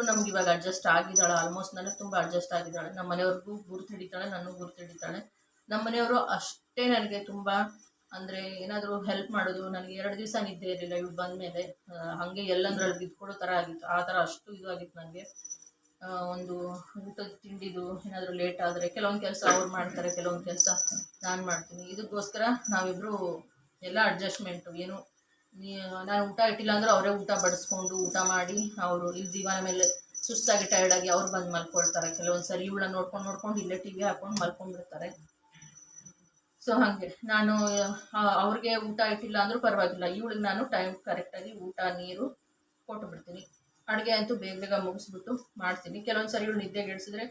ನಮ್ಗೆ ಇವಾಗ ಅಡ್ಜಸ್ಟ್ ಆಗಿದ್ದಾಳೆ. ಆಲ್ಮೋಸ್ಟ್ ನನಗೆ ತುಂಬ ಅಡ್ಜಸ್ಟ್ ಆಗಿದ್ದಾಳೆ. ನಮ್ಮ ಮನೆಯವ್ರಿಗೂ ಗುರುತು ಹಿಡಿತಾಳೆ, ನನಗೂ ಗುರುತು ಹಿಡಿತಾಳೆ. ನಮ್ಮ ಮನೆಯವರು ಅಷ್ಟೇ ನನಗೆ ತುಂಬ ಅಂದರೆ ಏನಾದರೂ ಹೆಲ್ಪ್ ಮಾಡೋದು. ನನಗೆ 2 ದಿವಸ ನಿದ್ದೆ ಇರಲಿಲ್ಲ ಇವಳು ಬಂದಮೇಲೆ. ಹಾಗೆ ಎಲ್ಲಂದ್ರಲ್ಲಿ ಬಿದ್ಕೊಳ್ಳೋ ಥರ ಆಗಿತ್ತು. ಆ ಥರ ಅಷ್ಟು ಇದು ಆಗಿತ್ತು ನನಗೆ. ಒಂದು ಊಟದ ತಿಂಡಿದು ಏನಾದರೂ ಲೇಟ್ ಆದರೆ ಕೆಲವೊಂದು ಕೆಲಸ ಅವ್ರು ಮಾಡ್ತಾರೆ, ಕೆಲವೊಂದು ಕೆಲಸ ನಾನು ಮಾಡ್ತೀನಿ. ಇದಕ್ಕೋಸ್ಕರ ನಾವಿಬ್ಬರು ಎಲ್ಲ ಅಡ್ಜಸ್ಟ್ಮೆಂಟು. ಏನು ನಾನು ಊಟ ಇಟ್ಟಿಲ್ಲ ಅಂದ್ರೆ ಅವರೇ ಊಟ ಬಡಿಸ್ಕೊಂಡು ಊಟ ಮಾಡಿ, ಅವರು ಇಲ್ಲಿ ದಿವಾನ ಮೇಲೆ ಸುಸ್ತಾಗಿ ಟೈರ್ಡಾಗಿ ಅವ್ರು ಬಂದು ಮಲ್ಕೊಳ್ತಾರೆ. ಕೆಲವೊಂದು ಸರಿ ಇವಳನ್ನ ನೋಡ್ಕೊಂಡು ಇಲ್ಲೇ ಟಿ ವಿ ಹಾಕ್ಕೊಂಡು ಮಲ್ಕೊಂಡ್ಬಿಡ್ತಾರೆ. ಸೊ ಹಾಗೆ ನಾನು ಅವ್ರಿಗೆ ಊಟ ಇಟ್ಟಿಲ್ಲ ಅಂದರೂ ಪರವಾಗಿಲ್ಲ, ಇವಳಿಗೆ ನಾನು ಟೈಮ್ ಕರೆಕ್ಟಾಗಿ ಊಟ ನೀರು ಕೊಟ್ಟು ಬಿಡ್ತೀನಿ. ಅಡುಗೆ ಅಂತೂ ಬೇಗ ಮುಗಿಸ್ಬಿಟ್ಟು ಮಾಡ್ತೀನಿ. ಕೆಲವೊಂದು ಸರಿ ಇವಳು ನಿದ್ದೆಗೆಡಿಸಿದ್ರೆ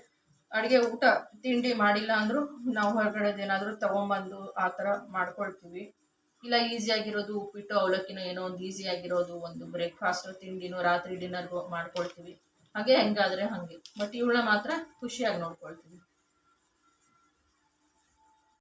ಅಡುಗೆ ಊಟ ತಿಂಡಿ ಮಾಡಿಲ್ಲ ಅಂದರೂ ನಾವು ಹೊರಗಡೆದೇನಾದರೂ ತೊಗೊಂಬಂದು ಆ ಥರ ಮಾಡ್ಕೊಳ್ತೀವಿ. ಇಲ್ಲ ಈಸಿಯಾಗಿರೋದು ಉಪ್ಪಿಟ್ಟು ಅವಲಕ್ಕಿನೋ ಏನೋ ಒಂದು ಈಸಿಯಾಗಿರೋದು ಒಂದು ಬ್ರೇಕ್ಫಾಸ್ಟು ತಿಂಡಿನೋ ರಾತ್ರಿ ಡಿನ್ನರ್ಗೂ ಮಾಡ್ಕೊಳ್ತೀವಿ. ಹಾಗೆ ಹೆಂಗಾದರೆ ಹಾಗೆ. ಬಟ್ ಇವಳನ್ನ ಮಾತ್ರ ಖುಷಿಯಾಗಿ ನೋಡ್ಕೊಳ್ತೀವಿ.